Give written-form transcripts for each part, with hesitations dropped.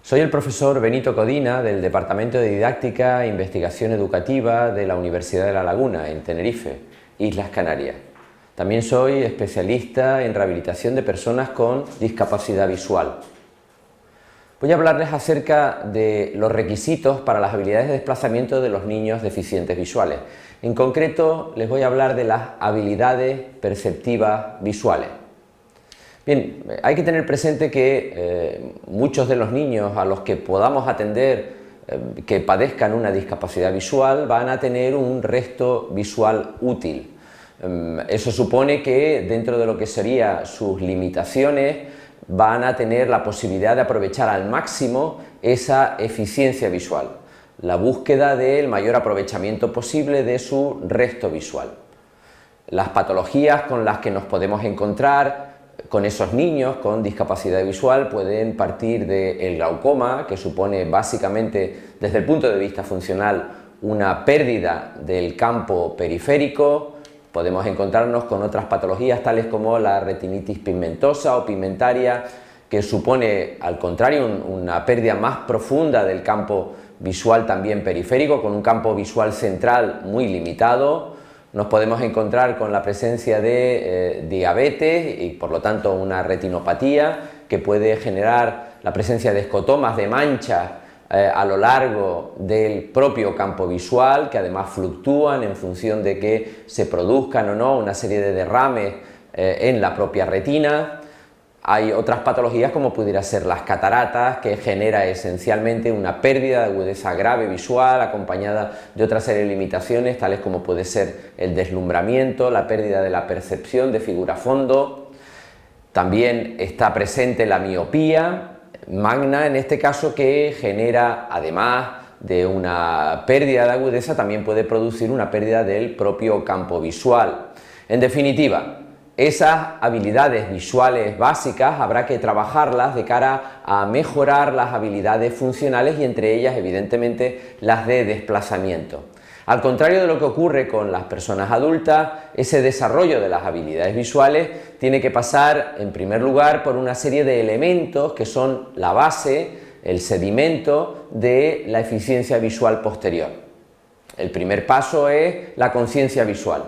Soy el profesor Benito Codina del Departamento de Didáctica e Investigación Educativa de la Universidad de La Laguna, en Tenerife, Islas Canarias. También soy especialista en rehabilitación de personas con discapacidad visual. Voy a hablarles acerca de los requisitos para las habilidades de desplazamiento de los niños deficientes visuales. En concreto, les voy a hablar de las habilidades perceptivas visuales. Bien, hay que tener presente que muchos de los niños a los que podamos atender que padezcan una discapacidad visual van a tener un resto visual útil. Eso supone que dentro de lo que serían sus limitaciones van a tener la posibilidad de aprovechar al máximo esa eficiencia visual, la búsqueda del mayor aprovechamiento posible de su resto visual. Las patologías con las que nos podemos encontrar con esos niños con discapacidad visual pueden partir del glaucoma, que supone básicamente desde el punto de vista funcional una pérdida del campo periférico. Podemos encontrarnos con otras patologías tales como la retinitis pigmentosa o pigmentaria, que supone al contrario una pérdida más profunda del campo visual también periférico, con un campo visual central muy limitado. Nos podemos encontrar con la presencia de diabetes y por lo tanto una retinopatía que puede generar la presencia de escotomas, de manchas a lo largo del propio campo visual, que además fluctúan en función de que se produzcan o no una serie de derrames en la propia retina. Hay otras patologías como pudiera ser las cataratas, que genera esencialmente una pérdida de agudeza grave visual acompañada de otra serie de limitaciones tales como puede ser el deslumbramiento, la pérdida de la percepción de figura-fondo. También está presente la miopía magna, en este caso, que genera, además de una pérdida de agudeza, también puede producir una pérdida del propio campo visual. En definitiva, esas habilidades visuales básicas habrá que trabajarlas de cara a mejorar las habilidades funcionales y entre ellas, evidentemente, las de desplazamiento. Al contrario de lo que ocurre con las personas adultas, ese desarrollo de las habilidades visuales tiene que pasar, en primer lugar, por una serie de elementos que son la base, el sedimento de la eficiencia visual posterior. El primer paso es la conciencia visual.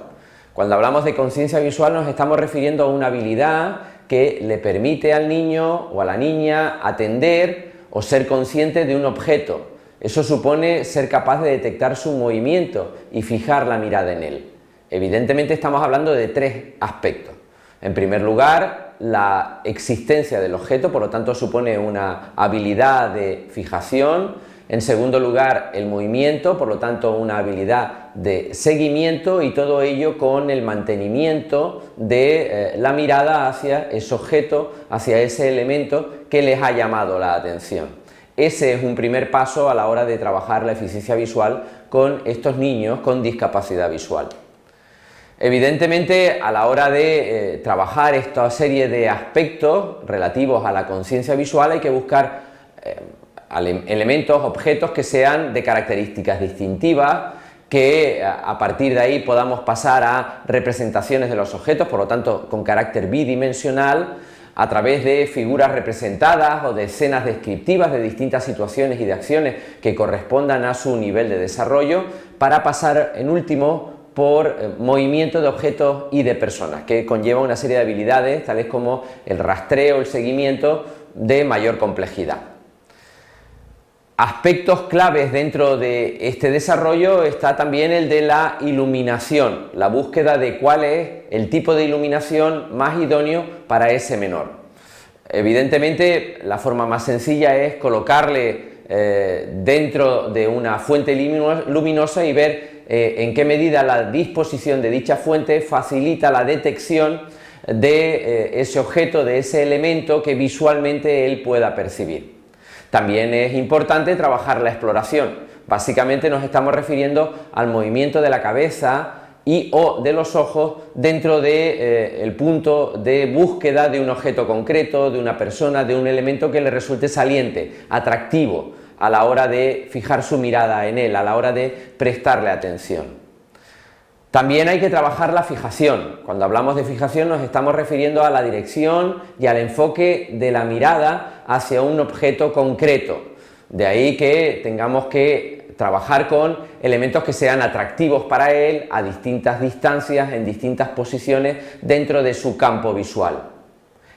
Cuando hablamos de conciencia visual nos estamos refiriendo a una habilidad que le permite al niño o a la niña atender o ser consciente de un objeto. Eso supone ser capaz de detectar su movimiento y fijar la mirada en él. Evidentemente estamos hablando de tres aspectos. En primer lugar, la existencia del objeto, por lo tanto supone una habilidad de fijación. En segundo lugar, el movimiento, por lo tanto una habilidad de seguimiento, y todo ello con el mantenimiento de la mirada hacia ese objeto, hacia ese elemento que les ha llamado la atención. Ese es un primer paso a la hora de trabajar la eficiencia visual con estos niños con discapacidad visual. Evidentemente, a la hora de trabajar esta serie de aspectos relativos a la conciencia visual hay que buscar elementos, objetos que sean de características distintivas, que a partir de ahí podamos pasar a representaciones de los objetos, por lo tanto con carácter bidimensional, a través de figuras representadas o de escenas descriptivas de distintas situaciones y de acciones que correspondan a su nivel de desarrollo, para pasar en último por movimiento de objetos y de personas, que conlleva una serie de habilidades tales como el rastreo, el seguimiento de mayor complejidad. Aspectos claves dentro de este desarrollo está también el de la iluminación, la búsqueda de cuál es el tipo de iluminación más idóneo para ese menor. Evidentemente, la forma más sencilla es colocarle dentro de una fuente luminosa y ver en qué medida la disposición de dicha fuente facilita la detección de ese objeto, de ese elemento que visualmente él pueda percibir. También es importante trabajar la exploración. Básicamente nos estamos refiriendo al movimiento de la cabeza y o de los ojos dentro del punto de búsqueda de un objeto concreto, de una persona, de un elemento que le resulte saliente, atractivo a la hora de fijar su mirada en él, a la hora de prestarle atención. También hay que trabajar la fijación. Cuando hablamos de fijación nos estamos refiriendo a la dirección y al enfoque de la mirada hacia un objeto concreto. De ahí que tengamos que trabajar con elementos que sean atractivos para él a distintas distancias, en distintas posiciones dentro de su campo visual.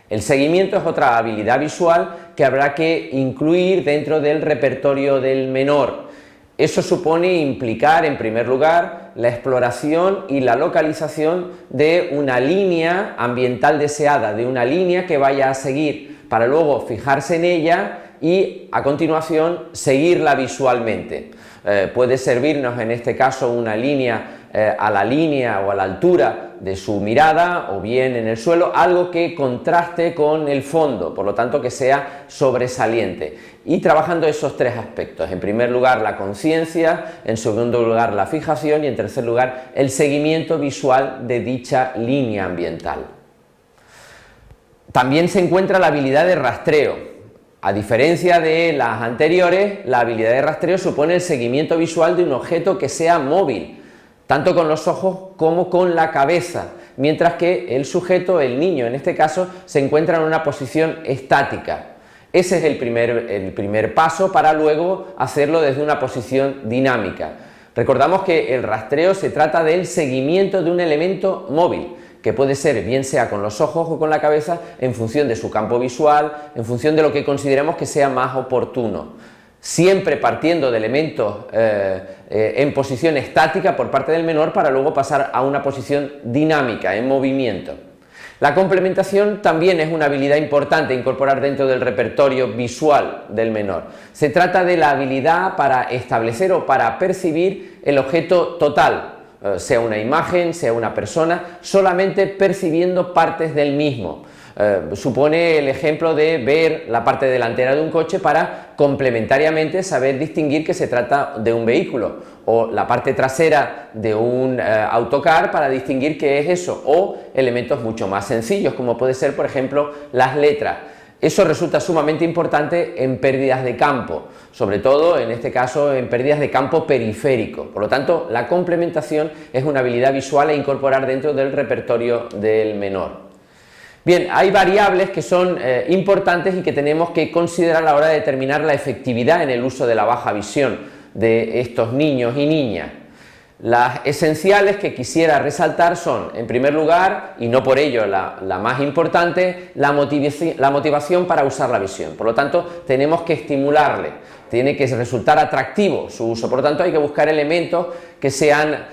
El seguimiento es otra habilidad visual que habrá que incluir dentro del repertorio del menor. Eso supone implicar, en primer lugar, la exploración y la localización de una línea ambiental deseada, de una línea que vaya a seguir, para luego fijarse en ella y, a continuación, seguirla visualmente. Puede servirnos, en este caso, una línea a la línea o a la altura de su mirada, o bien en el suelo, algo que contraste con el fondo, por lo tanto que sea sobresaliente, y trabajando esos tres aspectos: en primer lugar la conciencia, en segundo lugar la fijación y en tercer lugar el seguimiento visual de dicha línea ambiental. También se encuentra la habilidad de rastreo. A diferencia de las anteriores, la habilidad de rastreo supone el seguimiento visual de un objeto que sea móvil, tanto con los ojos como con la cabeza, mientras que el sujeto, el niño en este caso, se encuentra en una posición estática. Ese es el primer paso para luego hacerlo desde una posición dinámica. Recordamos que el rastreo se trata del seguimiento de un elemento móvil, que puede ser bien sea con los ojos o con la cabeza, en función de su campo visual, en función de lo que consideremos que sea más oportuno. Siempre partiendo de elementos en posición estática por parte del menor para luego pasar a una posición dinámica, en movimiento. La complementación también es una habilidad importante a incorporar dentro del repertorio visual del menor. Se trata de la habilidad para establecer o para percibir el objeto total, sea una imagen, sea una persona, solamente percibiendo partes del mismo. Supone el ejemplo de ver la parte delantera de un coche para complementariamente saber distinguir que se trata de un vehículo, o la parte trasera de un autocar para distinguir qué es eso, o elementos mucho más sencillos como puede ser, por ejemplo, las letras. Eso resulta sumamente importante en pérdidas de campo, sobre todo en este caso en pérdidas de campo periférico. Por lo tanto, la complementación es una habilidad visual a incorporar dentro del repertorio del menor. Bien, hay variables que son importantes y que tenemos que considerar a la hora de determinar la efectividad en el uso de la baja visión de estos niños y niñas. Las esenciales que quisiera resaltar son, en primer lugar, y no por ello la más importante, la motivación para usar la visión. Por lo tanto, tenemos que estimularle, tiene que resultar atractivo su uso. Por lo tanto, hay que buscar elementos que sean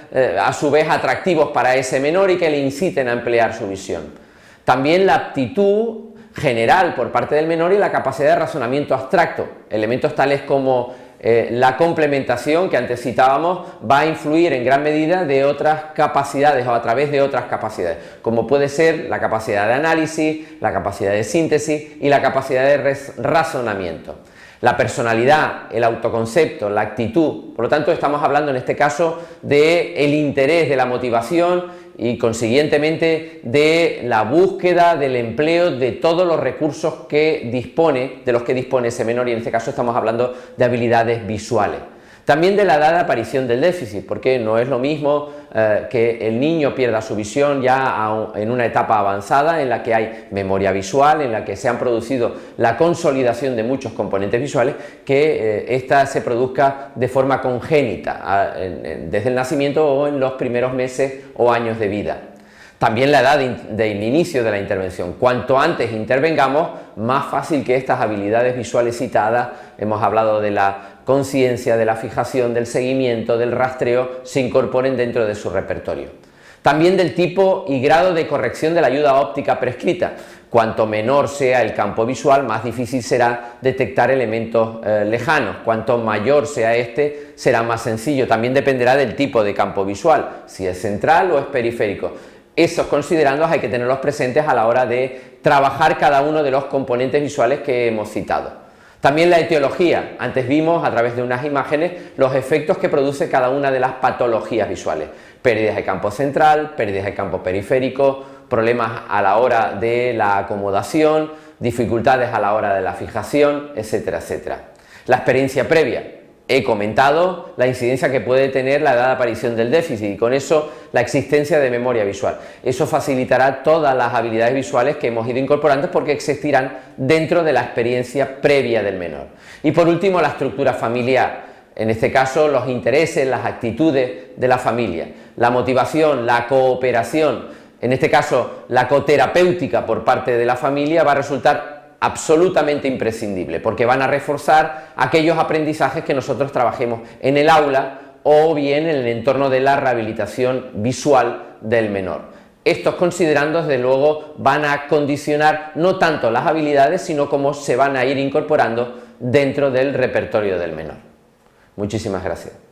a su vez atractivos para ese menor y que le inciten a emplear su visión. También la aptitud general por parte del menor y la capacidad de razonamiento abstracto, elementos tales como la complementación que antes citábamos va a influir en gran medida de otras capacidades o a través de otras capacidades, como puede ser la capacidad de análisis, la capacidad de síntesis y la capacidad de razonamiento. La personalidad, el autoconcepto, la actitud, por lo tanto estamos hablando en este caso del interés, de la motivación y consiguientemente de la búsqueda, del empleo de todos los recursos de los que dispone ese menor, y en este caso estamos hablando de habilidades visuales. También de la edad de aparición del déficit, porque no es lo mismo que el niño pierda su visión ya en una etapa avanzada en la que hay memoria visual, en la que se han producido la consolidación de muchos componentes visuales, que ésta se produzca de forma congénita, desde el nacimiento o en los primeros meses o años de vida. También la edad del inicio de la intervención. Cuanto antes intervengamos, más fácil que estas habilidades visuales citadas, hemos hablado de la conciencia, de la fijación, del seguimiento, del rastreo, se incorporen dentro de su repertorio. También del tipo y grado de corrección de la ayuda óptica prescrita. Cuanto menor sea el campo visual, más difícil será detectar elementos lejanos. Cuanto mayor sea este, será más sencillo. También dependerá del tipo de campo visual, si es central o es periférico. Esos considerandos hay que tenerlos presentes a la hora de trabajar cada uno de los componentes visuales que hemos citado. También la etiología. Antes vimos a través de unas imágenes los efectos que produce cada una de las patologías visuales. Pérdidas de campo central, pérdidas de campo periférico, problemas a la hora de la acomodación, dificultades a la hora de la fijación, etcétera, etcétera. La experiencia previa. He comentado la incidencia que puede tener la edad de aparición del déficit y con eso la existencia de memoria visual. Eso facilitará todas las habilidades visuales que hemos ido incorporando porque existirán dentro de la experiencia previa del menor. Y por último, la estructura familiar. En este caso, los intereses, las actitudes de la familia, la motivación, la cooperación, en este caso la coterapéutica por parte de la familia va a resultar absolutamente imprescindible porque van a reforzar aquellos aprendizajes que nosotros trabajemos en el aula o bien en el entorno de la rehabilitación visual del menor. Estos considerando, desde luego, van a condicionar no tanto las habilidades, sino cómo se van a ir incorporando dentro del repertorio del menor. Muchísimas gracias.